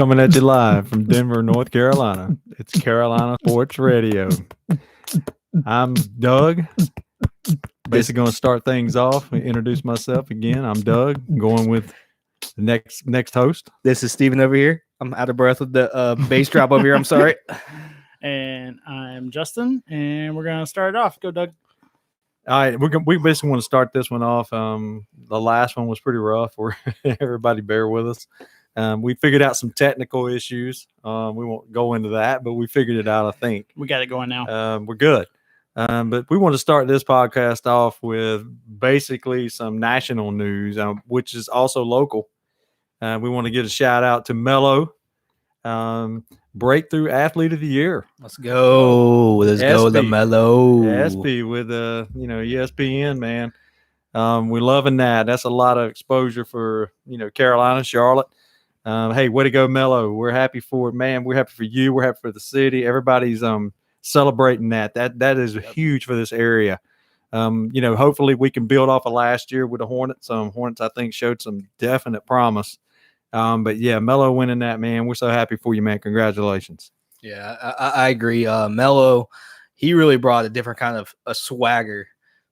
Coming at you live from Denver, North Carolina. It's Carolina Sports Radio. I'm Doug. Basically going to start things off. Introduce myself again. I'm Doug. I'm going with the next host. This is Steven over here. I'm out of breath with the bass drop over here. I'm sorry. And I'm Justin, and we're going to start it off. Go, Doug. All right, we basically want to start this one off. The last one was pretty rough. Everybody bear with us. We figured out some technical issues. We won't go into that, but we figured it out, I think. We got it going now. We're good. But we want to start this podcast off with basically some national news, which is also local. We want to give a shout out to Melo, Breakthrough Athlete of the Year. Let's go. Let's go to Melo. SP with ESPN, man. We're loving that. That's a lot of exposure for Carolina, Charlotte. Hey, way to go, Melo. We're happy for it, man. We're happy for you. We're happy for the city. Everybody's celebrating that. That is huge for this area. Hopefully we can build off of last year with the Hornets. Hornets, I think, showed some definite promise. But yeah, Melo winning that, man. We're so happy for you, man. Congratulations. Yeah, I agree. Melo, he really brought a different kind of a swagger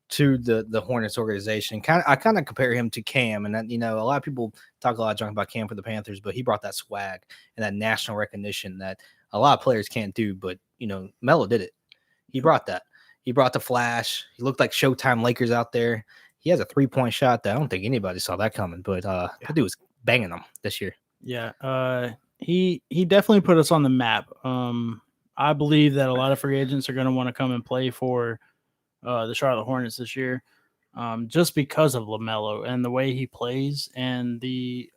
to the Hornets organization. I kind of compare him to Cam, and that, a lot of people talk a lot of junk about Cam for the Panthers, but he brought that swag and that national recognition that a lot of players can't do. But Melo did it. He brought that. He brought the flash. He looked like Showtime Lakers out there. He has a 3-point shot that I don't think anybody saw that coming, but that dude was banging them this year. Yeah, he definitely put us on the map. I believe that a lot of free agents are going to want to come and play for the Charlotte Hornets this year, just because of LaMelo and the way he plays and the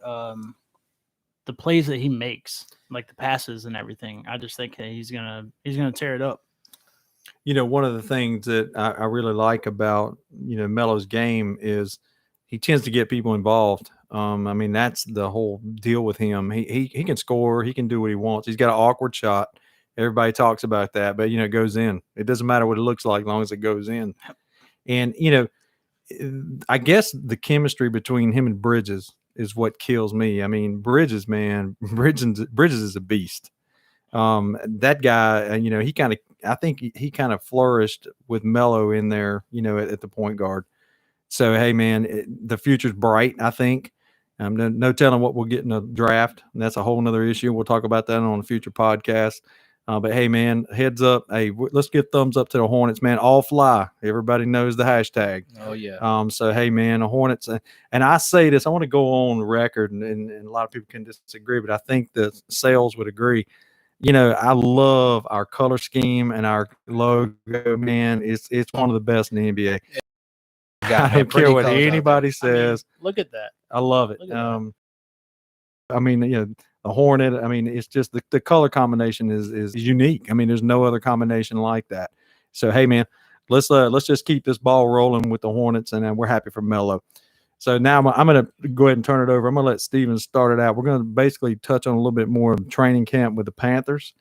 plays that he makes, like the passes and everything. I just think he's gonna tear it up. One of the things that I really like about Melo's game is he tends to get people involved. That's the whole deal with him. He can score. He can do what he wants. He's got an awkward shot. Everybody talks about that, but it goes in. It doesn't matter what it looks like, as long as it goes in. And I guess the chemistry between him and Bridges is what kills me. Bridges, man, Bridges is a beast. That guy, I think he kind of flourished with Melo in there, at the point guard. So, hey, man, the future's bright, I think. No telling what we'll get in the draft. And that's a whole nother issue. We'll talk about that on a future podcast. But, hey, man, heads up. Hey, let's give thumbs up to the Hornets, man. All fly. Everybody knows the hashtag. Oh, yeah. So, hey, man, the Hornets. And I say this. I want to go on record, and a lot of people can disagree, but I think the sales would agree. I love our color scheme and our logo, man. It's one of the best in the NBA. I don't care what anybody says. Look at that. I love it. The Hornet, it's just the color combination is unique. There's no other combination like that. So, hey, man, let's just keep this ball rolling with the Hornets, and we're happy for Melo. So now I'm going to go ahead and turn it over. I'm going to let Steven start it out. We're going to basically touch on a little bit more of training camp with the Panthers.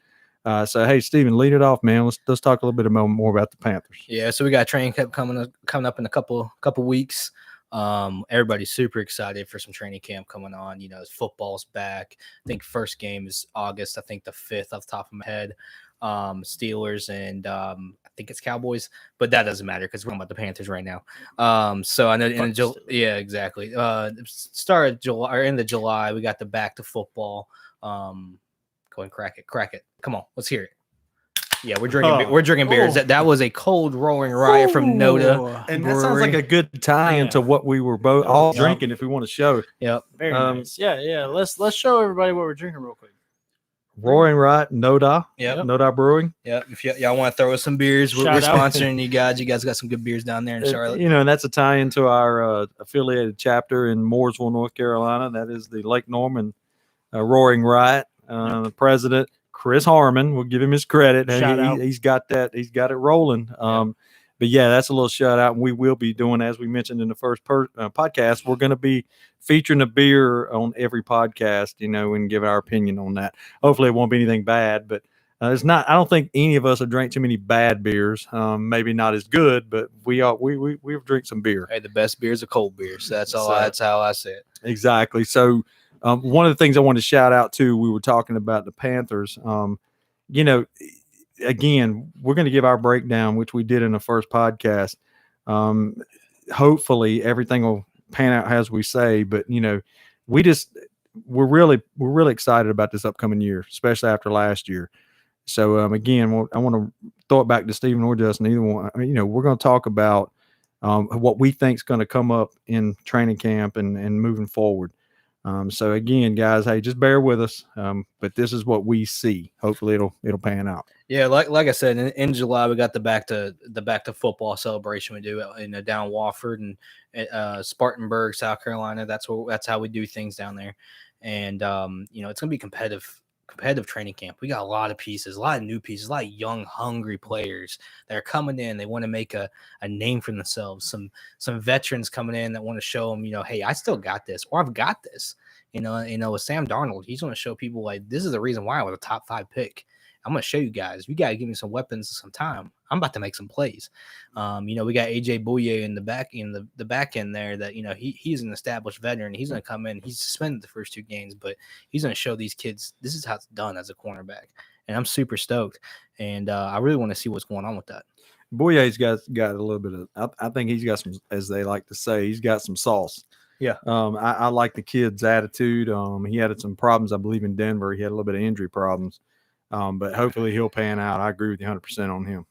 So, hey, Steven, lead it off, man. Let's talk a little bit more about the Panthers. Yeah, so we got training camp coming up in a couple weeks. Everybody's super excited for some training camp coming on. Football's back. I think first game is August. I think the 5th off the top of my head. Steelers and I think it's Cowboys, but that doesn't matter because we're talking about the Panthers right now. So I know yeah, exactly. Start of July or end of July, we got the back to football. Go and crack it. Come on, let's hear it. Yeah, we're drinking beers. That was a cold Roaring Riot from Noda, and that sounds like a good tie into what we were both all drinking. If we want to show, yep, very nice. Yeah. Let's show everybody what we're drinking real quick. Roaring Riot, Noda, yep, Noda Brewing. Yep. If y'all want to throw us some beers, we're sponsoring you guys. You guys got some good beers down there in Charlotte. And that's a tie into our affiliated chapter in Mooresville, North Carolina. That is the Lake Norman Roaring Riot. The president, Chris Harmon, we'll give him his credit. He's got that. He's got it rolling. But yeah, that's a little shout out. And we will be doing, as we mentioned in the first podcast, we're going to be featuring a beer on every podcast, and give our opinion on that. Hopefully it won't be anything bad, but it's not. I don't think any of us have drank too many bad beers. Maybe not as good, but we've drank some beer. Hey, the best beer is a cold beer. So that's how I say it. Exactly. So One of the things I wanted to shout out to, we were talking about the Panthers. You know, again, we're going to give our breakdown, which we did in the first podcast. Hopefully everything will pan out as we say, but you know, we're really excited about this upcoming year, especially after last year. So again, I want to throw it back to Stephen or Justin. Either one, you know, we're going to talk about what we think is going to come up in training camp and moving forward. So again, guys, hey, just bear with us. But this is what we see. Hopefully it'll pan out. Yeah, like I said, in July we got the back to football celebration we do down Wofford and Spartanburg, South Carolina. That's how we do things down there, and it's gonna be competitive training camp. We got a lot of pieces, a lot of new pieces, a lot of young, hungry players that are coming in. They want to make a name for themselves. Some veterans coming in that want to show them, hey, I still got this, or I've got this. With Sam Darnold, he's going to show people like this is the reason why I was a top 5 pick. I'm going to show you guys. You got to give me some weapons and some time. I'm about to make some plays. We got AJ Bouye in the back end there that, he's an established veteran. He's going to come in. He's suspended the first 2 games, but he's going to show these kids this is how it's done as a cornerback. And I'm super stoked. And I really want to see what's going on with that. Bouye's got a little bit of, I think he's got some, as they like to say, he's got some sauce. Yeah. I like the kid's attitude. He had some problems, I believe, in Denver. He had a little bit of injury problems. But hopefully he'll pan out. I agree with you 100% on him.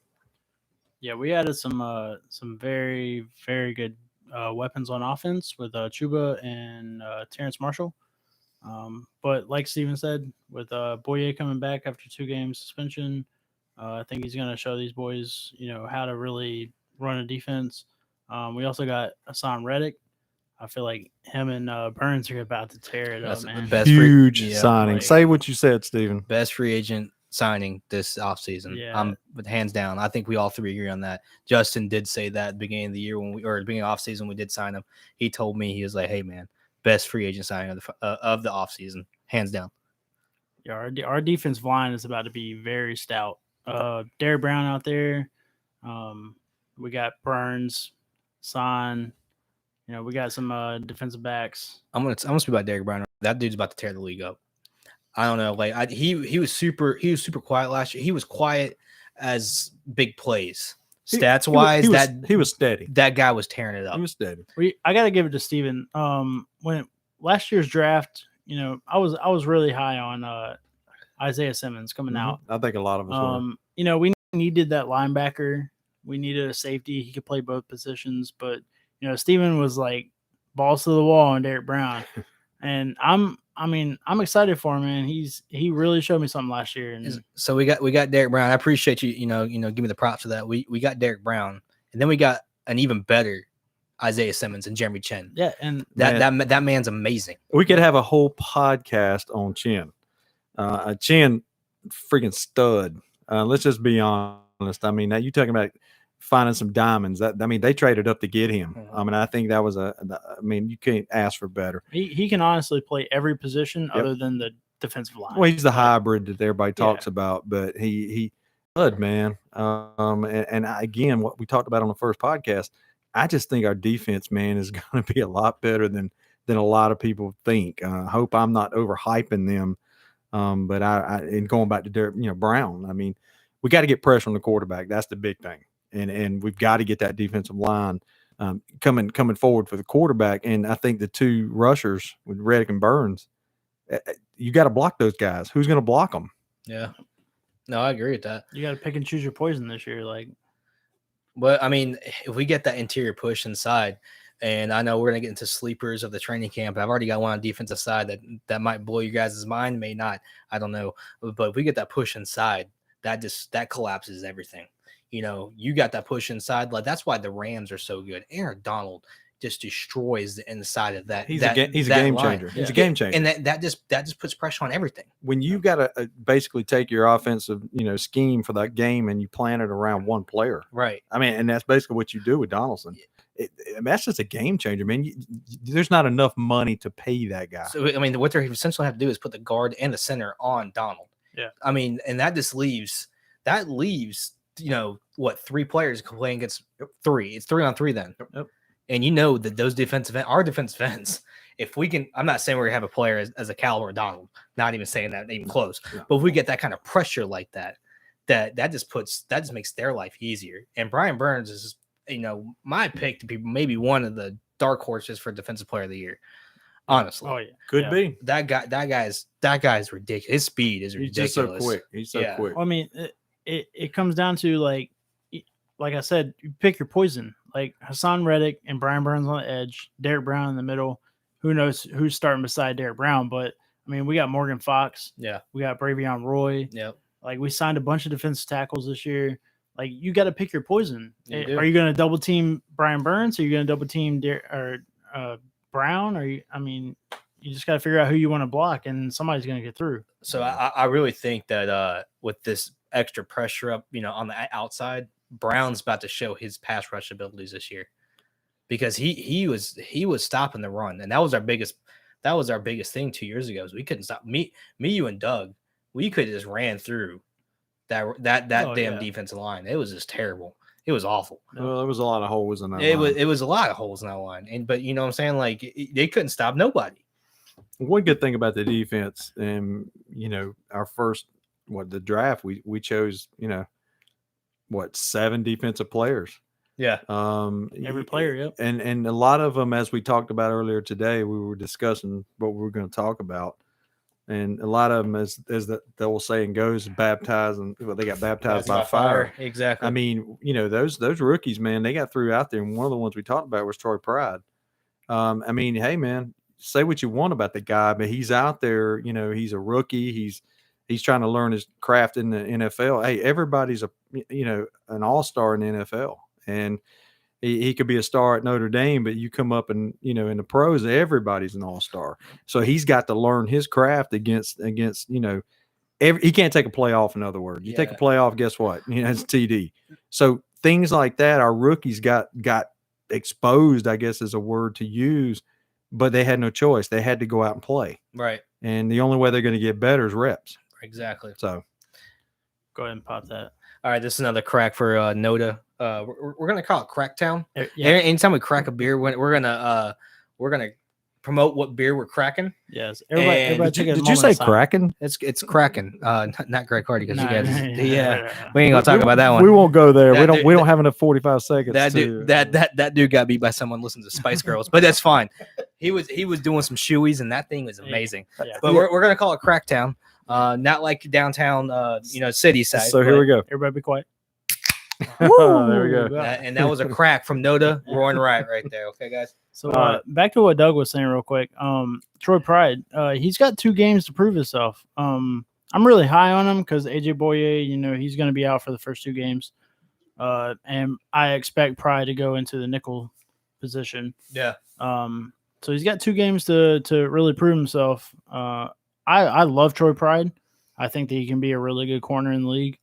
Yeah, we added some very, very good weapons on offense with Chuba and Terrence Marshall. But like Steven said, with Bouye coming back after 2 games suspension, I think he's going to show these boys, how to really run a defense. We also got Hassan Reddick. I feel like him and Burns are about to tear it up, man. Huge signing. Like, say what you said, Steven. Best free agent signing this offseason. Yeah. But hands down. I think we all 3 agree on that. Justin did say that at the beginning of the year the beginning of offseason we did sign him. He told me, he was like, hey man, best free agent signing of the offseason, hands down. Yeah, our defensive line is about to be very stout. Derek Brown out there. We got Burns, Son. We got some defensive backs. I'm gonna speak about Derek Brown. That dude's about to tear the league up. I don't know. Like he was super quiet last year. He was quiet as big plays. Stats wise, he was steady. That guy was tearing it up. He was steady. I got to give it to Steven. When last year's draft, I was really high on Isaiah Simmons coming out. I think a lot of us were. We needed that linebacker. We needed a safety. He could play both positions, but Steven was like balls to the wall on Derek Brown. And I'm excited for him, man. He really showed me something last year. And so we got Derek Brown. I appreciate you, give me the props for that. We got Derek Brown, and then we got an even better Isaiah Simmons and Jeremy Chin. Yeah, and that man's amazing. We could have a whole podcast on Chin. Chin, freaking stud. Let's just be honest. I mean, now you talking about finding some diamonds. They traded up to get him. I think that was you can't ask for better. He can honestly play every position other than the defensive line. Well, he's the hybrid that everybody talks about, but he good, man. And again, what we talked about on the first podcast, I just think our defense, man, is going to be a lot better than a lot of people think. I hope I'm not overhyping them. But and going back to Derek, Brown, we got to get pressure on the quarterback. That's the big thing. And we've got to get that defensive line coming forward for the quarterback. And I think the 2 rushers with Reddick and Burns, you got to block those guys. Who's going to block them? Yeah. No, I agree with that. You got to pick and choose your poison this year. But if we get that interior push inside, and I know we're going to get into sleepers of the training camp, I've already got one on the defensive side that might blow you guys' mind, may not. I don't know. But if we get that push inside, that collapses everything. You got that push inside. Like that's why the Rams are so good. Aaron Donald just destroys the inside of that. He's a game changer. Yeah. He's a game changer. And that just puts pressure on everything. When you got to basically take your offensive, scheme for that game and you plan it around one player. Right. And that's basically what you do with Donaldson. That's just a game changer, man. There's not enough money to pay that guy. So, what they essentially have to do is put the guard and the center on Donald. Yeah. And that just leaves, 3 players playing against 3. It's 3-on-3 then. Yep. And that our defensive ends, if we can, I'm not saying we're gonna have a player as a caliber of Donald, not even saying that even close. Yeah. But if we get that kind of pressure like that just makes their life easier. And Brian Burns is, my pick to be maybe one of the dark horses for Defensive Player of the Year. Honestly, Oh yeah, Could Yeah. be. that guy's ridiculous. His speed is He's ridiculous. just so quick. He's so Yeah. quick. I mean, it comes down to like I said, you pick your poison. Like Hassan Reddick and Brian Burns on the edge, Derek Brown in the middle. Who knows who's starting beside Derek Brown? But I mean, we got Morgan Fox, Yeah. we got Bravion Roy. Yep. Like we signed a bunch of defensive tackles this year. Like you got to pick your poison. You do. Are you going to double team Brian Burns? Are you going to double team Brown? Or you just got to figure out who you want to block, and somebody's going to get through. So I really think that with this extra pressure up, on the outside, Brown's about to show his pass rush abilities this year, because he was stopping the run, and that was our biggest thing 2 years ago. Is we couldn't stop you and Doug. We could have just ran through that damn defensive line. It was just terrible. It was awful. Well, there was a lot of holes in that. It line. was a lot of holes in that line, but you know what I'm saying? Like they couldn't stop nobody. One good thing about the defense, and our first the draft, we chose 7 defensive players. Yeah. Every player, yep. And a lot of them, as we talked about earlier today, we were discussing what we were going to talk about, and a lot of them, as the old saying goes, baptized, and they got baptized by fire. Exactly. I mean, those rookies, man, they got through out there, and one of the ones we talked about was Troy Pride. I mean, hey, man, say what you want about the guy, but he's out there. He's a rookie. He's trying to learn his craft in the NFL. Hey, everybody's an all-star in the NFL, and he could be a star at Notre Dame, but you come up and in the pros, everybody's an all-star. So he's got to learn his craft against he can't take a play off. In other words, you take a play off, guess what? It's TD. So things like that, our rookies got exposed, I guess is a word to use, but they had no choice. They had to go out and play. Right. And the only way they're going to get better is reps. Exactly. So Go ahead and pop that. All right, this is another crack for Noda. We're gonna call it Cracktown. Yeah. Anytime we crack a beer, we're gonna promote what beer we're cracking. Yes. And Everybody did take a you moment say of silence. Kraken? It's cracking. Not Greg Hardy, because Nah, you guys. nah, Yeah, nah. we ain't gonna talk about that one. We won't go there. That We dude- don't have enough 45 seconds. That dude, that dude got beat by someone listening to Spice Girls, but that's fine. He was doing some shoeys, and that thing was amazing. Yeah. But we're gonna call it Cracktown, not like downtown, city side. So here we go. Everybody be quiet. There we go. And that was a crack from Noda, Roaring Right there. Okay, guys. So back to what Doug was saying real quick. Troy Pride, he's got 2 games to prove himself. I'm really high on him because AJ Boye, he's going to be out for the first 2 games. And I expect Pride to go into the nickel position. Yeah. So he's got 2 games to really prove himself. I love Troy Pride. I think that he can be a really good corner in the league.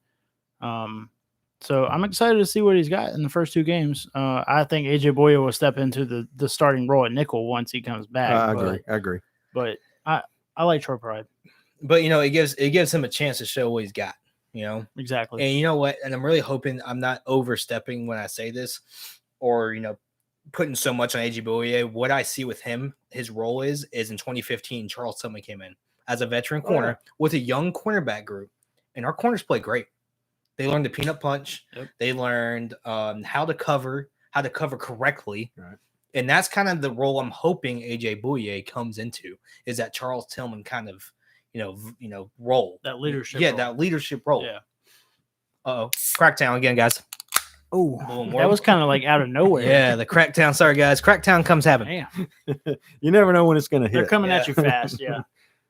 So I'm excited to see what he's got in the first 2 games. I think AJ Boye will step into the starting role at nickel once he comes back. I agree. But I like Troy Pride. But it gives him a chance to show what he's got. Exactly. And you know what? And I'm really hoping I'm not overstepping when I say this, or putting so much on AJ Boye. What I see with him, his role is in 2015, Charles Tillman came in as a veteran corner with a young cornerback group, and our corners play great. They learned the peanut punch. Yep. They learned how to cover correctly. Right. And that's kind of the role I'm hoping AJ Boye comes into, is that Charles Tillman kind of, role. That leadership. Yeah, role. that leadership role. Yeah. Uh-oh. Cracktown again, guys. Oh, Boom. that was kind of like out of nowhere. Yeah, the Cracktown. Sorry, guys. Cracktown comes happen. Damn. You never know when it's going to They're hit. coming at you fast. Yeah.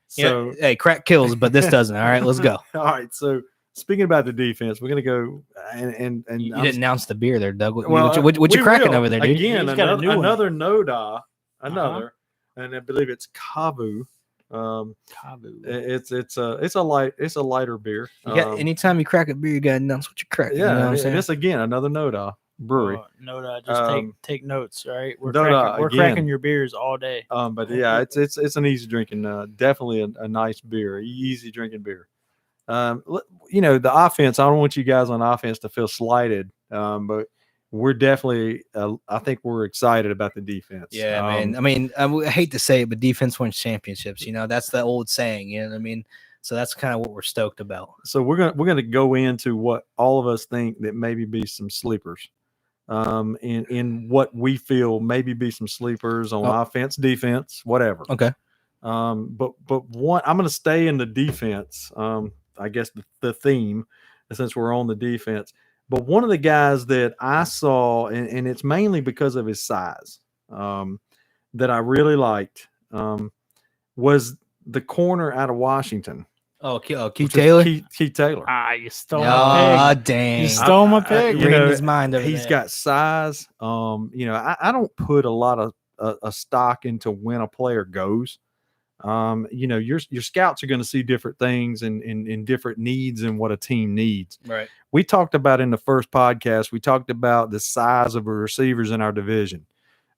So, Hey, crack kills, but this doesn't. All right, let's go. all right. So, speaking about the defense, we're going to go and You I'm- didn't announce the beer there, Doug. What Well, you we cracking will. over there, dude? Again, He's got a new one. another Noda, and I believe it's Kavu. It's a lighter beer. Anytime you crack a beer, you gotta announce what you crack. You know what I'm and saying? this again another Noda brewery. Noda, just take notes. All right. We're Noda, we're again. cracking your beers all day. But yeah, it's an easy drinking, definitely a nice beer, easy drinking beer. The offense. I don't want you guys on offense to feel slighted, but we're definitely. I think we're excited about the defense. Yeah, man. I mean, I hate to say it, but defense wins championships. That's the old saying. You know what I mean? So that's kind of what we're stoked about. So we're gonna go into what all of us think that maybe be some sleepers. In what we feel maybe be some sleepers on offense, defense, whatever. Okay. But one, I'm going to stay in the defense. I guess the theme, since we're on the defense. But one of the guys that I saw, and it's mainly because of his size, that I really liked, was the corner out of Washington. Oh, Keith Taylor. Keith Taylor. You stole my pick. Dang! You stole my pick. Reading his mind over He's there. got size. I don't put a lot of a stock into when a player goes. Your scouts are going to see different things and different needs and what a team needs. Right. We talked about in the first podcast, we talked about the size of the receivers in our division.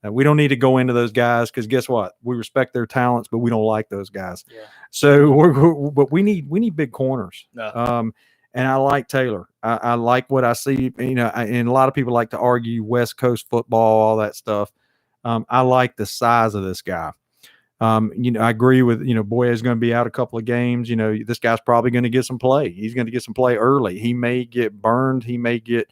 We don't need to go into those guys because guess what? We respect their talents, but we don't like those guys. Yeah. So but we need big corners. No. And I like Taylor. I like what I see. And a lot of people like to argue West Coast football, all that stuff. I like the size of this guy. I agree with, Boye is going to be out a couple of games. This guy's probably going to get some play. He's going to get some play early. He may get burned. He may get,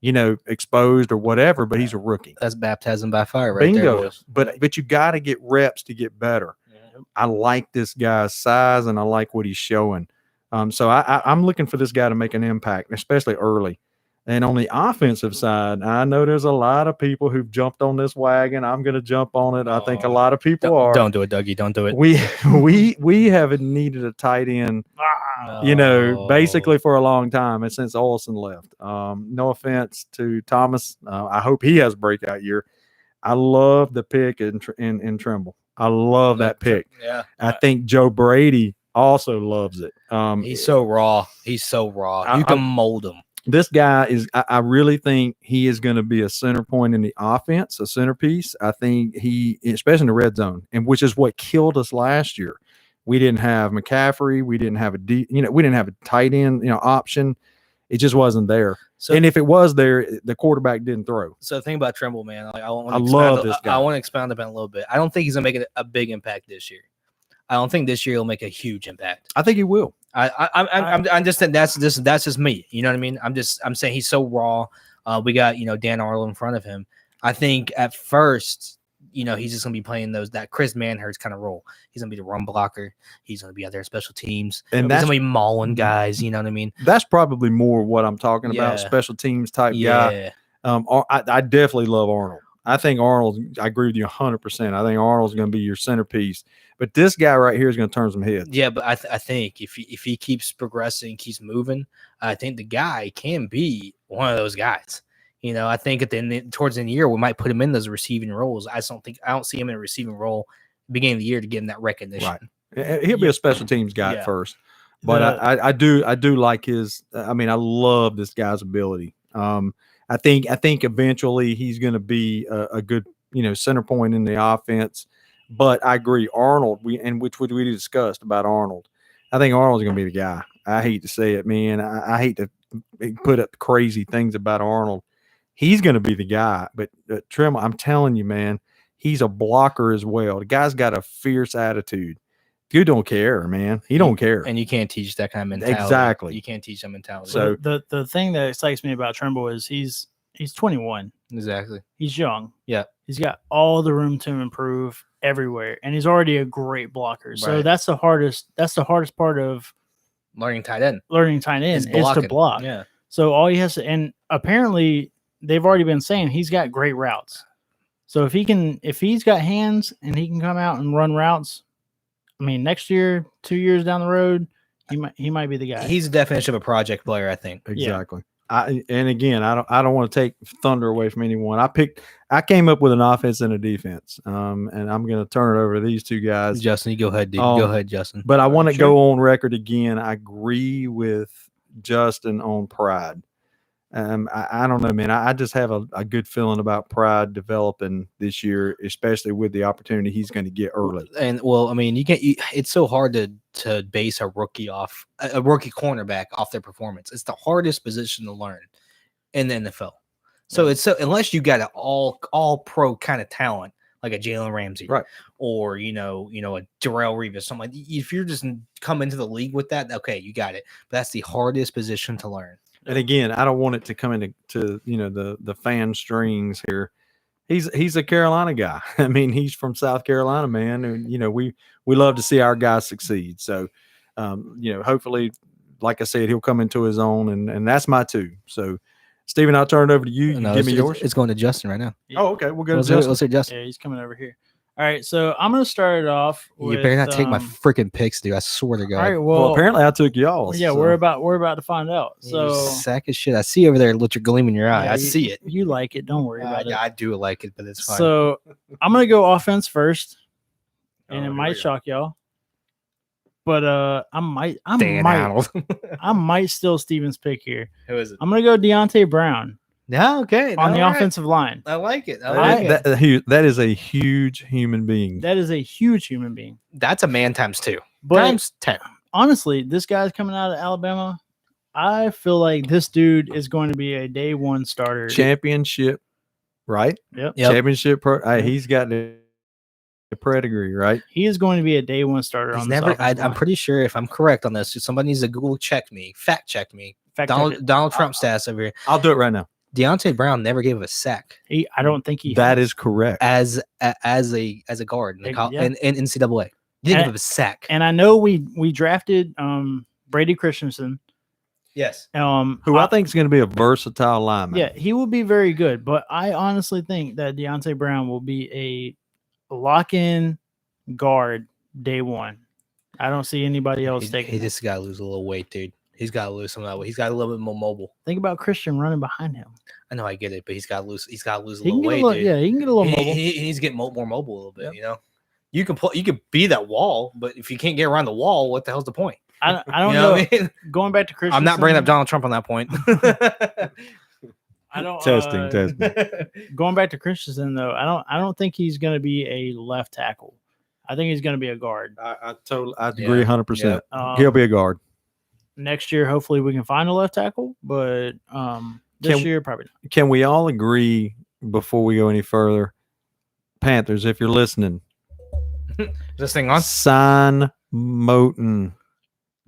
exposed or whatever, but he's a rookie. That's baptism by fire, right Bingo. there. Boys. But you got to get reps to get better. Yeah. I like this guy's size and I like what he's showing. So I'm looking for this guy to make an impact, especially early. And on the offensive side, I know there's a lot of people who've jumped on this wagon. I'm going to jump on it. I think a lot of people are. Don't do it, Dougie. Don't do it. We haven't needed a tight end, basically for a long time, and since Olsen left. No offense to Thomas. I hope he has a breakout year. I love the pick in Trimble. I love that pick. Yeah. I think Joe Brady also loves it. He's so raw. You can mold him. This guy is, I really think he is going to be a center point in the offense, a centerpiece. I think especially in the red zone, and which is what killed us last year. We didn't have McCaffrey. We didn't have we didn't have a tight end, option. It just wasn't there. So, and if it was there, the quarterback didn't throw. So the thing about Trimble, man, I love this guy. I want to expound upon it a little bit. I don't think he's going to make a big impact this year. I don't think this year he'll make a huge impact. I think he will. I'm just saying that's just me. You know what I mean? I'm saying he's so raw. We got Dan Arnold in front of him. I think at first, he's just gonna be playing that Chris Manhertz kind of role. He's gonna be the run blocker. He's gonna be out there in special teams. And he's gonna be mauling guys. You know what I mean? That's probably more what I'm talking about. Special teams type guy. I definitely love Arnold. I think Arnold. I agree with you 100%. I think Arnold's going to be your centerpiece. But this guy right here is going to turn some heads. Yeah, but I think if he keeps progressing, keeps moving, I think the guy can be one of those guys. I think towards the end of the year, we might put him in those receiving roles. I don't see him in a receiving role beginning of the year to give him that recognition. Right. He'll be a special teams guy at first. But I do like his. I love this guy's ability. I think eventually he's going to be a good center point in the offense. But I agree, Arnold. Which we discussed about Arnold. I think Arnold's going to be the guy. I hate to say it, man. I hate to put up crazy things about Arnold. He's going to be the guy. But Trimble, I'm telling you, man, he's a blocker as well. The guy's got a fierce attitude. Dude don't care, man. He don't care. And you can't teach that kind of mentality. Exactly. You can't teach that mentality. So the thing that excites me about Trimble is he's 21. Exactly. He's young. Yeah. He's got all the room to improve everywhere, and he's already a great blocker. So Right. that's the hardest part of learning tight end. Is to block. Yeah. So all he has to, and apparently they've already been saying he's got great routes. So if he's got hands and he can come out and run routes, next year, 2 years down the road, he might be the guy. He's the definition of a project player, I think. Exactly. And again, I don't want to take thunder away from anyone. I came up with an offense and a defense. And I'm going to turn it over to these two guys. Justin, you go ahead, dude. Go ahead, Justin. But I want to go on record again. I agree with Justin on Pride. I don't know, man. I just have a good feeling about Pride developing this year, especially with the opportunity he's going to get early. And it's so hard to base a rookie cornerback off their performance. It's the hardest position to learn in the NFL. So it's so unless you got an all pro kind of talent like a Jalen Ramsey, Right. or a Darrell Reeves, something like. If you're just come into the league with that, okay, you got it. But that's the hardest position to learn. And again, I don't want it to come into the fan strings here. He's a Carolina guy. I mean, he's from South Carolina, man, and we love to see our guys succeed. So, hopefully, like I said, he'll come into his own, and that's my 2. So, Steven, I'll turn it over to you. You give me yours. It's going to Justin right now. Oh, okay. We'll go to Let's Justin. say Justin. Yeah, he's coming over here. All right, so I'm gonna start it off. You With, better not take my freaking picks, dude. I swear to God. All right, Well, apparently I took y'all. yeah, so. we're about to find out. You So sack of shit. I see over there. Look, your gleam in your eye. yeah, I see it. You like it? Don't worry about it. I do like it, but it's fine. So I'm gonna go offense first, and Oh, it here might we go. shock y'all, but I might steal Steven's pick here. Who is it? I'm gonna go Deontay Brown No, okay. on the all right. offensive line. I like it. I like it. That is a huge human being. That is a huge human being. That's a man times 2. But Times 10. honestly, this guy's coming out of Alabama. I feel like this dude is going to be a day 1 starter. Championship, right? Yep. Championship. He's got the pedigree, right? He is going to be a day 1 starter He's on this never. offensive I'm line. pretty sure if I'm correct on this, somebody needs to Google check me, fact check me. Fact check it. Donald Trump stats over here. I'll do it right now. Deontay Brown never gave up a sack I don't think he. That has. is correct. as a guard in, Yeah. in NCAA. He didn't give up a sack. And I know we drafted Brady Christensen. Yes. Who I think is going to be a versatile lineman. Yeah, he will be very good, but I honestly think that Deontay Brown will be a lock-in guard day 1. I don't see anybody else taking. He it. just got to lose a little weight, dude. He's got to lose some of that weight. He's got a little bit more mobile. Think about Christian running behind him. I know I get it, but he's got to lose. He's got to lose a He can little get weight, a little, dude. yeah, he can get a little mobile. He needs to get more mobile a little bit. Yep. You know, you can you can be that wall, but if you can't get around the wall, what the hell's the point? I don't You know. what I mean? Going back to Christian, I'm not bringing up Donald Trump on that point. I don't Testing. Going back to Christensen though, I don't think he's going to be a left tackle. I think he's going to be a guard. I agree 100%. He'll Um, be a guard. Next year, hopefully, we can find a left tackle, but this year probably not. Can we all agree before we go any further? Panthers, if you're listening, This thing on. sign Moten.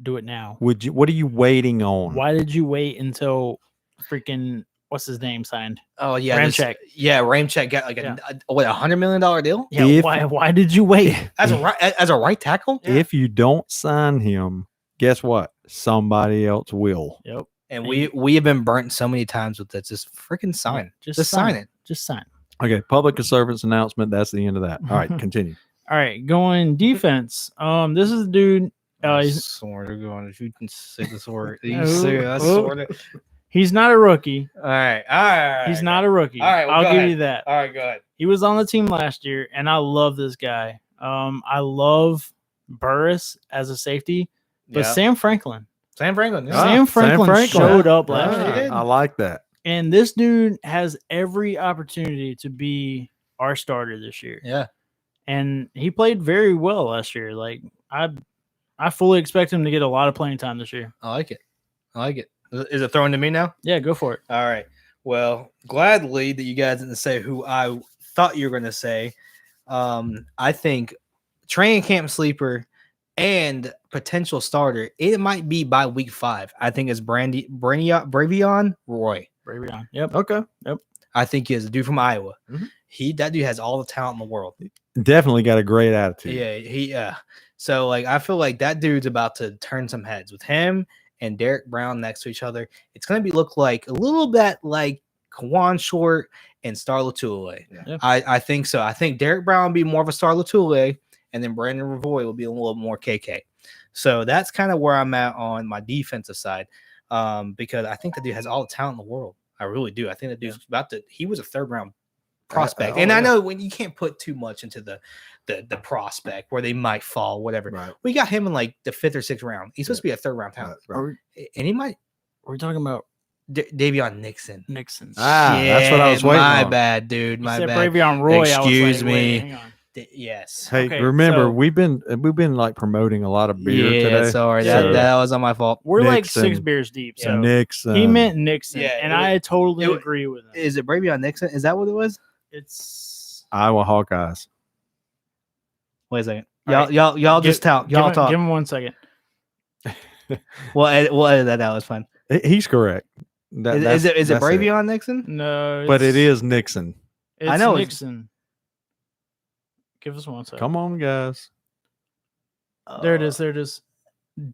Do it now. What are you waiting on? Why did you wait until freaking what's his name signed? Oh yeah, Ramczyk. Ramczyk got like Yeah. $100 million deal Yeah, If- why did you wait? as a right tackle. Yeah. If you don't sign him, guess what? Somebody else will. Yep. And we have been burnt so many times with this. Just freaking sign. Just sign it. Just sign. Okay, public service announcement. That's the end of that. All right, continue. All right, going defense. This is the dude. He's, Sort of going. If you can say this word, Oh, he's not a rookie. All right. He's not a rookie. All right, well, I'll go give ahead. you that. All right, go ahead. He was on the team last year, and I love this guy. I love Burris as a safety, but Yeah. Sam Franklin. Sam Franklin. Yeah. Sam Franklin showed up last Yeah, he year. did. I like that. And this dude has every opportunity to be our starter this year. Yeah. And he played very well last year. Like I fully expect him to get a lot of playing time this year. I like it. Is it thrown to me now? Yeah, go for it. All right. Well, gladly that you guys didn't say who I thought you were going to say. I think training camp sleeper and potential starter. It might be by week 5. I think it's Bravion Roy. Bravion. Yep. Okay. I think he is a dude from Iowa. Mhm. That dude has all the talent in the world. Definitely got a great attitude. Yeah. So like I feel like that dude's about to turn some heads with him and Derek Brown next to each other. It's gonna look like a little bit like Kawan Short and Star Latulier. Yeah. I think so. I think Derek Brown will be more of a Star Latulier, and then Brandon Ravoy will be a little more KK. So that's kind of where I'm at on my defensive side, because I think the dude has all the talent in the world. I really do. I think the dude's he was a 3rd round prospect. And I know when you can't put too much into the prospect where they might fall, whatever. Right. We got him in like the 5th or 6th round. He's supposed to be a 3rd round talent. Right. And he might We're talking about Davion Nixon. Nixon. That's what I was waiting My on. bad, dude. You My said bad. Bravion Roy. I was Excuse like, wait, me. hang on. Yes. Hey, Okay, remember so- we've been like promoting a lot of beer Yeah, today. sorry. So- That was on my fault. We're like 6 Nixon. beers deep. Yeah. So Nixon. he meant Nixon, Yeah, and it was- I totally it- agree with him. Is it Bravion Nixon? Is that what it was? It's Iowa Hawkeyes. Wait a second. All right. Y'all just talk. Y'all talk. Give him 1 second. We'll edit that out. It's fine. He's correct. Is it that's Bravion Nixon? No, But it it's- is Nixon. It's I know it's- Nixon. Give us 1 second. Come on, guys. There it is. There it is.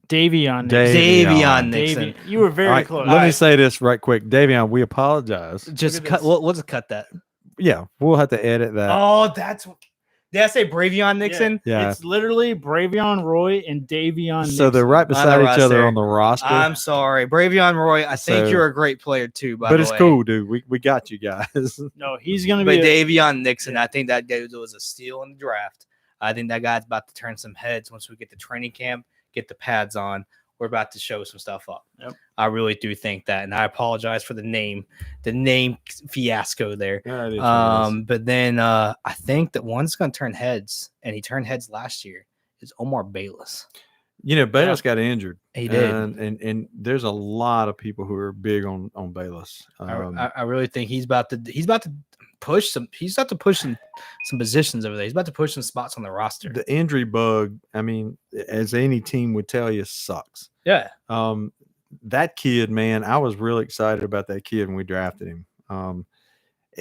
Davion. Davion Nixon. You were very All right, close. let me right. say this right quick. Davion, we apologize. Just Look at cut. this. We'll just cut that. Yeah, we'll have to edit that. Oh, that's. Did I say Bravion Nixon? Yeah. It's literally Bravion Roy and Davion. So they're Nixon. right beside each other roster. on the roster. I'm sorry, Bravion Roy. I think So- you're a great player too. By but the it's way. cool, dude. We got you guys. No, he's gonna But be. Davion Nixon, I think that dude was a steal in the draft. I think that guy's about to turn some heads once we get to training camp, get the pads on. We're about to show some stuff up. Yep. I really do think that, and I apologize for the name fiasco there. Yeah, it is what it is. But then I think that one's going to turn heads, and he turned heads last year. Is Omar Bayless? Bayless got injured. He did. And there's a lot of people who are big on Bayless. I really think he's about to push some. He's about to push some positions over there. He's about to push some spots on the roster. The injury bug, I mean, as any team would tell you, sucks. Yeah. That kid, man, I was really excited about that kid when we drafted him.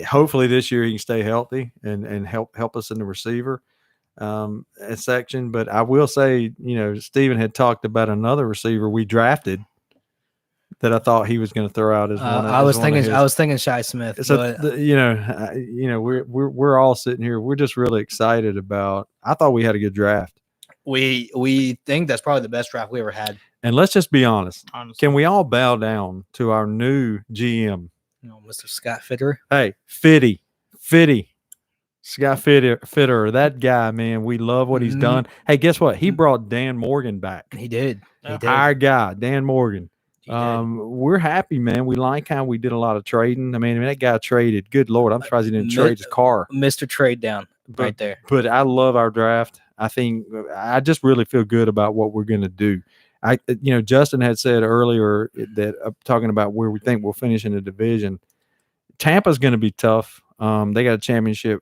Hopefully this year he can stay healthy and help us in the receiver section. But I will say, Steven had talked about another receiver we drafted that I thought he was going to throw out as one. I was thinking Shy Smith. So But we're all sitting here. We're just really excited about. I thought we had a good draft, we think that's probably the best draft we ever had. and let's just be honest. Honestly. Can we all bow down to our new GM? Mr. Scott Fitter. Hey, Fitty, Scott Fitter, that guy, man. We love what he's Mhm. done. Hey, guess what? He brought Dan Morgan back. He did. He Yeah. did. Our guy, Dan Morgan. He did. We're happy, man. We like how we did a lot of trading. I mean, that guy traded. Good Lord, I'm surprised he didn't trade his car. Mr. Trade Down right there. But I love our draft. I think I just really feel good about what we're going to do. Justin had said earlier that talking about where we think we'll finish in the division. Tampa's going to be tough. They got a championship.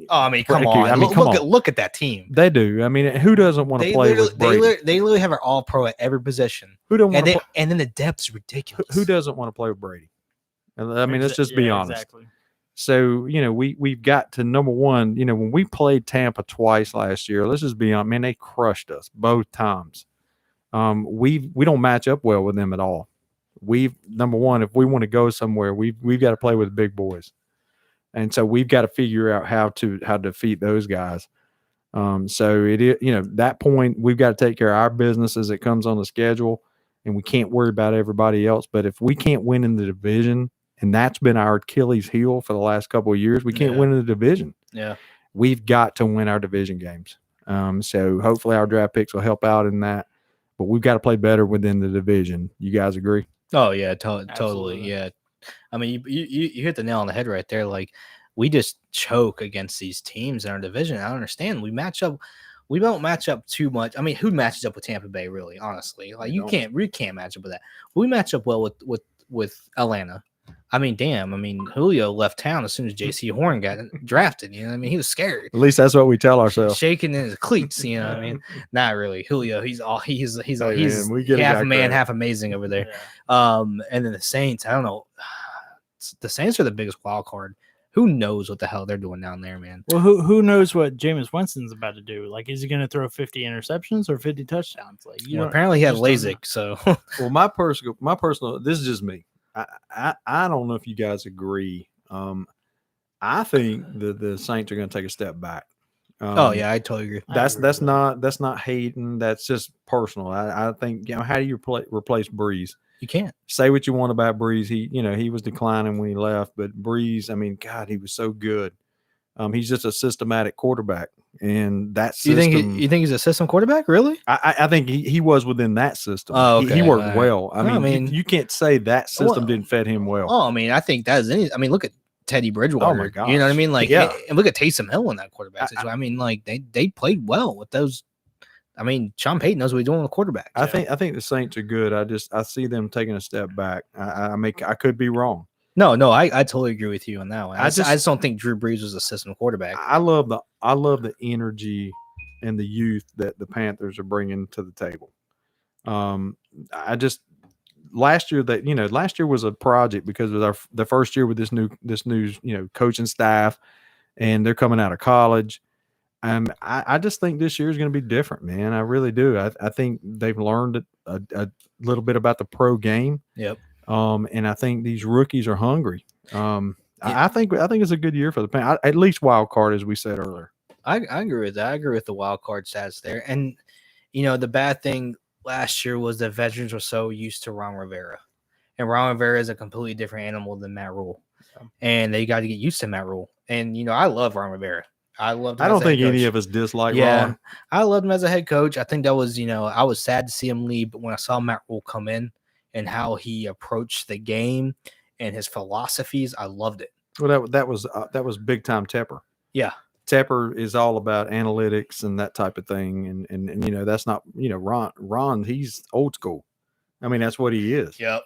Oh, I mean, come Bracket. on. I mean, come on. Look at that team. They do. I mean, who doesn't want to They play with Brady? literally have an all pro at every position. Who don't want to? And then the depth is ridiculous. Who doesn't want to play with Brady? I mean, let's just be Yeah, honest. Exactly. So, we've got to number one, when we played Tampa twice last year, let's just be honest, man, they crushed us both times. We don't match up well with them at all. Number one, if we want to go somewhere, we've got to play with big boys. And so we've got to figure out how to defeat those guys. So it is, that point we've got to take care of our business as it comes on the schedule, and we can't worry about everybody else. But if we can't win in the division, and that's been our Achilles heel for the last couple of years, we can't Yeah. win in the division. Yeah. We've got to win our division games. So hopefully our draft picks will help out in that. But we've got to play better within the division. You guys agree? Oh yeah, totally. Absolutely. Yeah. I mean, you hit the nail on the head right there. Like, we just choke against these teams in our division. I don't understand. We don't match up too much. I mean, who matches up with Tampa Bay, really? Honestly, like, you can't match up with that. We match up well with Atlanta. I mean, damn. I mean, Julio left town as soon as J.C. Horn got drafted. You know what I mean? He was scared, At least that's what we tell ourselves. shaking in his cleats. You know what I mean? Not really. Julio, he's Hey, man, we get half back a man, there. half amazing over there. Yeah. And then the Saints, I don't know. The Saints are the biggest wild card. Who knows what the hell they're doing down there, man? Well, who knows what Jameis Winston's about to do? Like, is he going to throw 50 interceptions or 50 touchdowns? Like, Well, apparently he had just don't know. LASIK, so Well, my personal, this is just me. I don't know if you guys agree. I think the Saints are going to take a step back. oh yeah, I totally agree. I That's agree with that. that's not hating. That's just personal. I think, how do you replace Breeze? You can't. Say what you want about Breeze. He was declining when he left, but Breeze, I mean, God, he was so good. He's just a systematic quarterback, and that You system. think he's a system quarterback? Really? I think he was within that system. Oh, He okay, worked all right. well. I Well, mean, you can't say that system well, didn't fit him well. Oh, I mean, I think that is any. I mean, look at Teddy Bridgewater. You know what I gosh. mean? Like, Yeah. and look at Taysom Hill in that quarterback situation. I mean, like they played well with those. I mean, Sean Payton knows what he's doing with quarterback. I think the Saints are good. I see them taking a step back. I could be wrong. No, I totally agree with you on that one. I I just don't think Drew Brees was a system quarterback. I love the energy and the youth that the Panthers are bringing to the table. Last year was a project because it was the first year with this new coaching staff, and they're coming out of college. I just think this year is going to be different, man. I really do. I think they've learned a little bit about the pro game. Yep. And I think these rookies are hungry. I think it's a good year for the Panthers, at least wild card, as we said earlier. I agree with that. I agree with the wild card status there. And the bad thing last year was the veterans were so used to Ron Rivera, and Ron Rivera is a completely different animal than Matt Rule, and they got to get used to Matt Rule. And I love Ron Rivera. I don't think any of us dislike Ron. I loved him as a head coach. I think that was, I was sad to see him leave, but when I saw Matt Rule come in and how he approached the game and his philosophies, I loved it. Well, that was big time Tepper. Yeah. Tepper is all about analytics and that type of thing. And that's not, Ron, he's old school. I mean, that's what he is. Yep.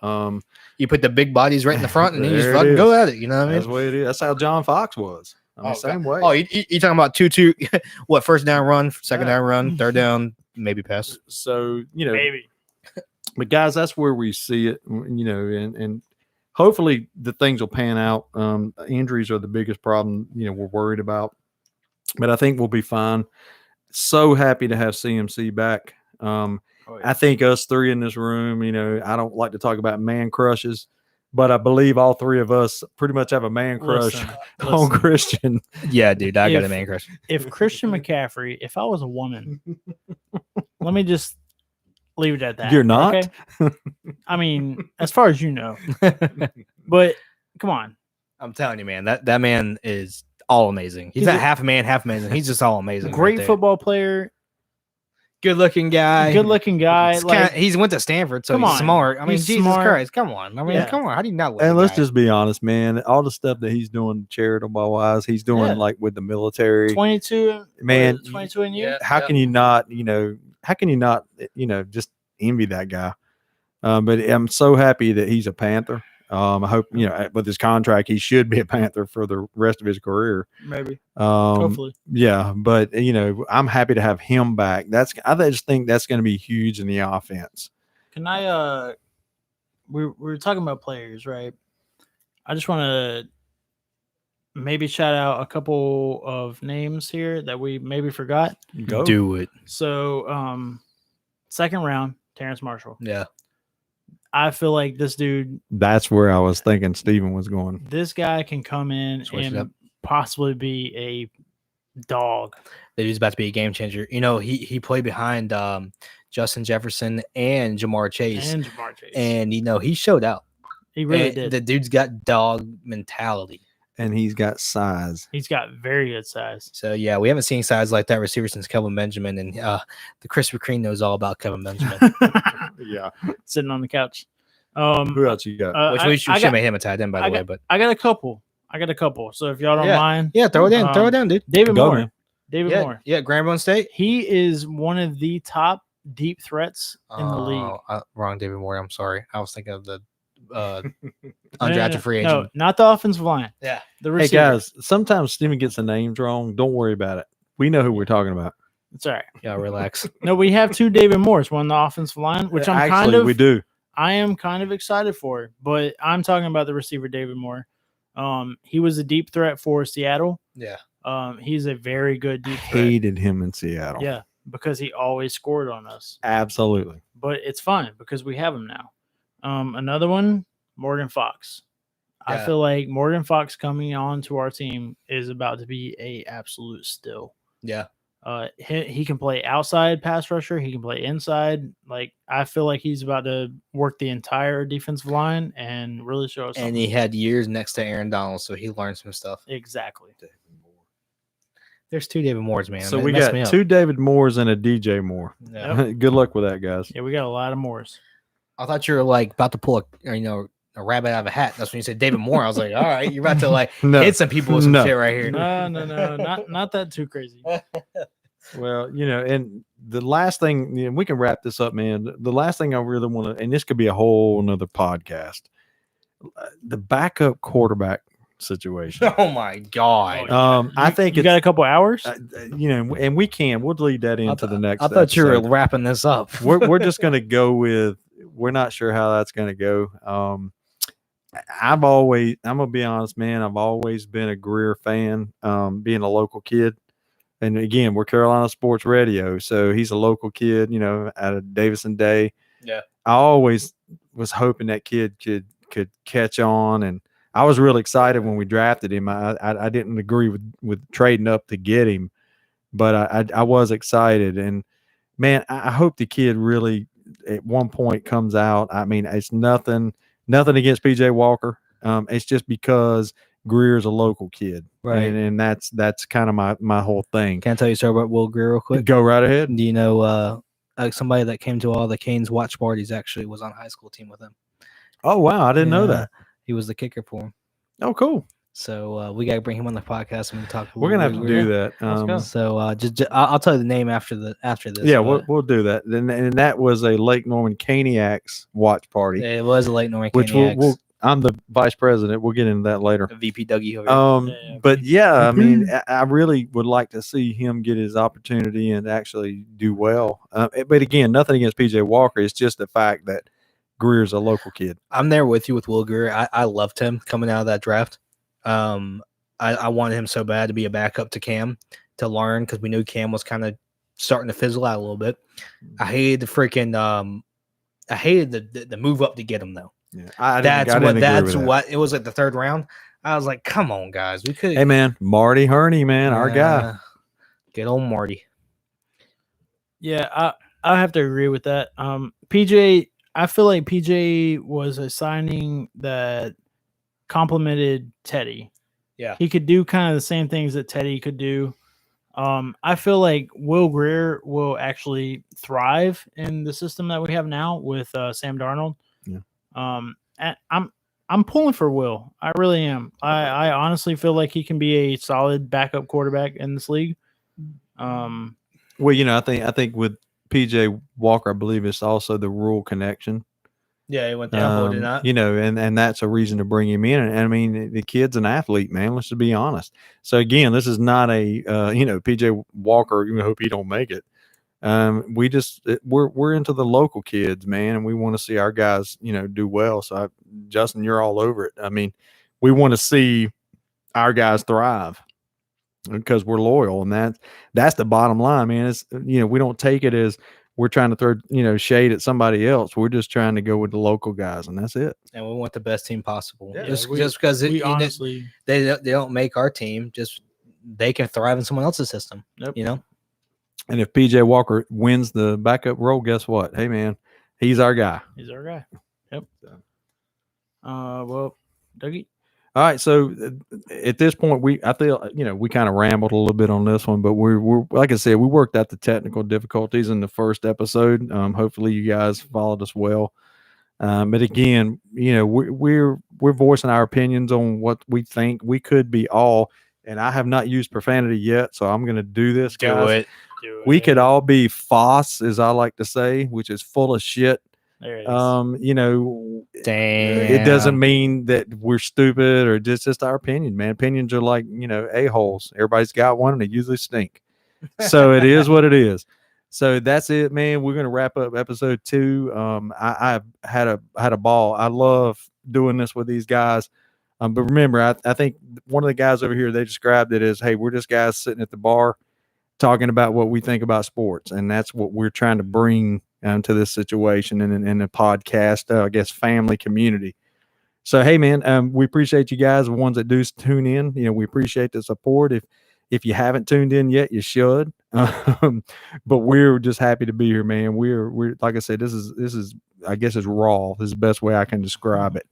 You put the big bodies right in the front and you just There it fucking is. go at it. You know what I mean? That's the way it is. That's how John Fox was. Same way. Oh, you talking about 2-2, what, first down run, second down run, third down, maybe pass. So, Maybe. but guys, that's where we see it, and hopefully the things will pan out. Injuries are the biggest problem, we're worried about, but I think we'll be fine. So happy to have CMC back. I think us three in this room, I don't like to talk about man crushes, but I believe all three of us pretty much have a man crush on Christian. Yeah, dude, I got a man crush. If Christian McCaffrey, if I was a woman, let me just leave it at that. You're not? Okay? I mean, as far as you know. But come on. I'm telling you, man, that man is all amazing. He's not half man, half amazing. He's just all amazing. Great football player. Good looking guy. He's went to Stanford, so he's smart. I mean, Jesus smart. Christ, come on. I mean, come on. How do you not like And the let's guy? just be honest, man. All the stuff that he's doing charitable wise, he's doing like with the military. 22, Man, 22 in you. Yeah. how can you not, just envy that guy? But I'm so happy that he's a Panther. I hope, with his contract, he should be a Panther for the rest of his career. Maybe. Um, Hopefully. Yeah, but I'm happy to have him back. I just think that's going to be huge in the offense. Can I we were talking about players, right? I just want to maybe shout out a couple of names here that we maybe forgot. Go. Do it. So second round, Terrence Marshall. Yeah. I feel like this dude, That's where I was thinking Steven was going. this guy can come in Switch it up. and possibly be a dog. That he's about to be a game changer. He played behind Justin Jefferson and Jamar Chase. And Jamar Chase. And he showed out. He really And did. The dude's got dog mentality. And he's got size. He's got very good size. So yeah, we haven't seen size like that receiver since Kelvin Benjamin, and the Krispy Kreme knows all about Kelvin Benjamin. Yeah. Sitting on the couch. Who else you got? Which I- we should I got- make him a tight end, by the way. But I got a couple. So if y'all don't mind, yeah, throw it in, throw it down, dude. David Go, Moore. man. David Yeah, Moore. yeah, Grambone State He is one of the top deep threats in the league. Wrong, David Moore. I'm sorry. I was thinking of the No, undrafted free agent. No, not the offensive line. Yeah. The Hey, receiver. guys, sometimes Steven gets the names wrong. Don't worry about it. We know who we're talking about. It's all right. Yeah, relax. No, we have two David Moores, one on the offensive line, which we do. I am kind of excited for, but I'm talking about the receiver David Moore. He was a deep threat for Seattle. Yeah. He's a very good deep threat. Hated him in Seattle. Yeah, because he always scored on us. Absolutely. But it's fine because we have him now. Another one, Morgan Fox. I Yeah. feel like Morgan Fox coming on to our team is about to be a absolute steal. Yeah. He can play outside pass rusher. He can play inside. Like, I feel like he's about to work the entire defensive line and really show us. And he had years next to Aaron Donald, so he learned some stuff. Exactly. There's two David Moores, man. So It we messed got me up. two David Moores and a DJ Moore. Yeah. Good luck with that, guys. Yeah, we got a lot of Moores. I thought you were like about to pull a rabbit out of a hat. That's when you said David Moore. I was like, all right, you're about to like No. hit some people with some No. shit right here. No, not that too crazy. Well, and the last thing, we can wrap this up, man. The last thing I really want to, and this could be a whole nother podcast, the backup quarterback situation. Oh my god. I think you got a couple hours. and we'll lead that into the next. I thought you were episode. wrapping this up. We're just going to go with. We're not sure how that's going to go. I'm gonna be honest, man. I've always been a Greer fan, being a local kid. And again, we're Carolina Sports Radio, so he's a local kid, out of Davison Day. Yeah. I always was hoping that kid could catch on, and I was really excited when we drafted him. I didn't agree with trading up to get him, but I was excited, and man, I hope the kid really at one point comes out. I mean, it's nothing against PJ Walker. It's just because Greer's a local kid, Right. And that's kind of my whole thing. Can I tell you a story about Will Greer real quick? Go right ahead. Do you know like somebody that came to all the Canes watch parties actually was on high school team with him? Oh wow, I didn't know Yeah, that. He was the kicker for him. Oh cool. So we got to bring him on the podcast and talk. We're gonna have to do that. go. So just I'll tell you the name after this. Yeah, but we'll do that. And that was a Lake Norman Caniacs watch party, it was a late Norman which I'm the vice president. We'll get into that later. VP Dougie over here. Yeah. But yeah, I mean, I really would like to see him get his opportunity and actually do well. But again, nothing against PJ Walker. It's just the fact that Greer's a local kid. I'm there with you with Will Greer. I loved him coming out of that draft. I wanted him so bad to be a backup to Cam to learn because we knew Cam was kind of starting to fizzle out a little bit. I hated the freaking I hated the move up to get him though. Yeah, That's that. what it was like the third round. I was like, come on, guys, we could. Hey man, Marty Herney, man, our guy. Good old Marty. Yeah, I have to agree with that. PJ, I feel like PJ was a signing that complemented Teddy. Yeah. He could do kind of the same things that Teddy could do. I feel like Will Greer will actually thrive in the system that we have now with Sam Darnold. Yeah. And I'm pulling for Will. I really am. I honestly feel like he can be a solid backup quarterback in this league. Well, I think with PJ Walker, I believe it's also the rural connection. Yeah, he went down, did not. And that's a reason to bring him in. And I mean, the kid's an athlete, man. Let's just be honest. So again, this is not a PJ Walker. You hope he don't make it. We're into the local kids, man, and we want to see our guys, do well. So Justin, you're all over it. I mean, we want to see our guys thrive because we're loyal, and that's the bottom line, man. It's we don't take it as we're trying to throw shade at somebody else. We're just trying to go with the local guys, and that's it. And we want the best team possible. Yeah, just because honestly they don't make our team, just they can thrive in someone else's system. Yep. And if PJ Walker wins the backup role, guess what? Hey man, he's our guy. He's our guy. Yep. Well, Dougie. All right, so at this point, I feel we kind of rambled a little bit on this one, but we're like I said, we worked out the technical difficulties in the first episode. Hopefully, you guys followed us well. But again, we're voicing our opinions on what we think. We could be all, and I have not used profanity yet, so I'm going to do this. Do it. We could all be FOSS, as I like to say, which is full of shit. There it is. Damn. It doesn't mean that we're stupid or just our opinion, man. Opinions are like, a-holes. Everybody's got one and they usually stink. So it is what it is. So that's it, man. We're going to wrap up episode 2. I've had a ball. I love doing this with these guys. But remember, I think one of the guys over here, they described it as, hey, we're just guys sitting at the bar talking about what we think about sports. And that's what we're trying to bring to this situation and in the podcast, I guess, family community. So, hey, man, we appreciate you guys, the ones that do tune in. We appreciate the support. If you haven't tuned in yet, you should. But we're just happy to be here, man. We're like I said, this is I guess it's raw. This is the best way I can describe it.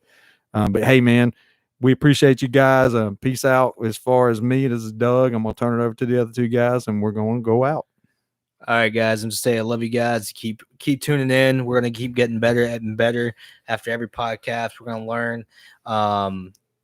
But hey, man, we appreciate you guys. Peace out. As far as me, this is Doug. I'm gonna turn it over to the other two guys, and we're going to go out. All right, guys. I'm just saying I love you guys. Keep tuning in. We're gonna keep getting better and better after every podcast. We're gonna learn.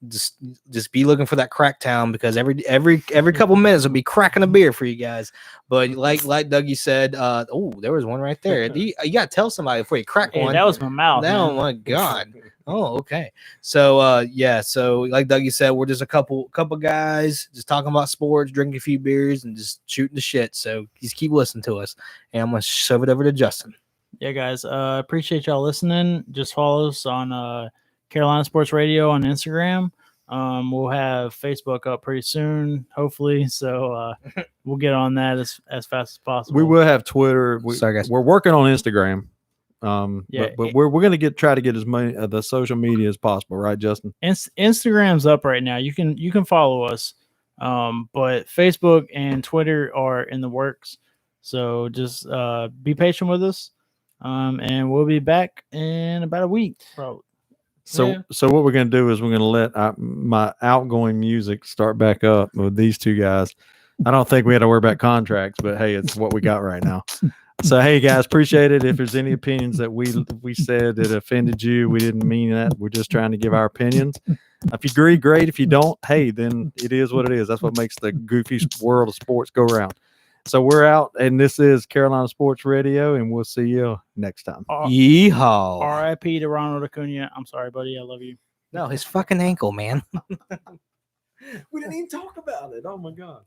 Just be looking for that Cracktown because every couple minutes will be cracking a beer for you guys. But like Dougie said, there was one right there. You gotta tell somebody before you crack Hey, one. that was my mouth. Oh man. my god. Oh, okay. So so like Dougie said, we're just a couple guys just talking about sports, drinking a few beers, and just shooting the shit. So just keep listening to us. And I'm gonna shove it over to Justin. Yeah, guys. Appreciate y'all listening. Just follow us on Carolina Sports Radio on Instagram. We'll have Facebook up pretty soon, hopefully. So we'll get on that as fast as possible. We will have Twitter. Sorry, guys. We're working on Instagram. Yeah, but we're going to try to get as many of the social media as possible, right, Justin? Instagram's up right now. You can follow us, but Facebook and Twitter are in the works. So just be patient with us, and we'll be back in about a week, probably. So what we're going to do is we're going to let my outgoing music start back up with these two guys. I don't think we had to worry about contracts, but hey, it's what we got right now. So, hey, guys, appreciate it. If there's any opinions that we said that offended you, we didn't mean that. We're just trying to give our opinions. If you agree, great. If you don't, hey, then it is what it is. That's what makes the goofy world of sports go around. So we're out, and this is Carolina Sports Radio, and we'll see you next time. Yeehaw. R.I.P. to Ronald Acuna. I'm sorry, buddy. I love you. No, his fucking ankle, man. We didn't even talk about it. Oh, my God.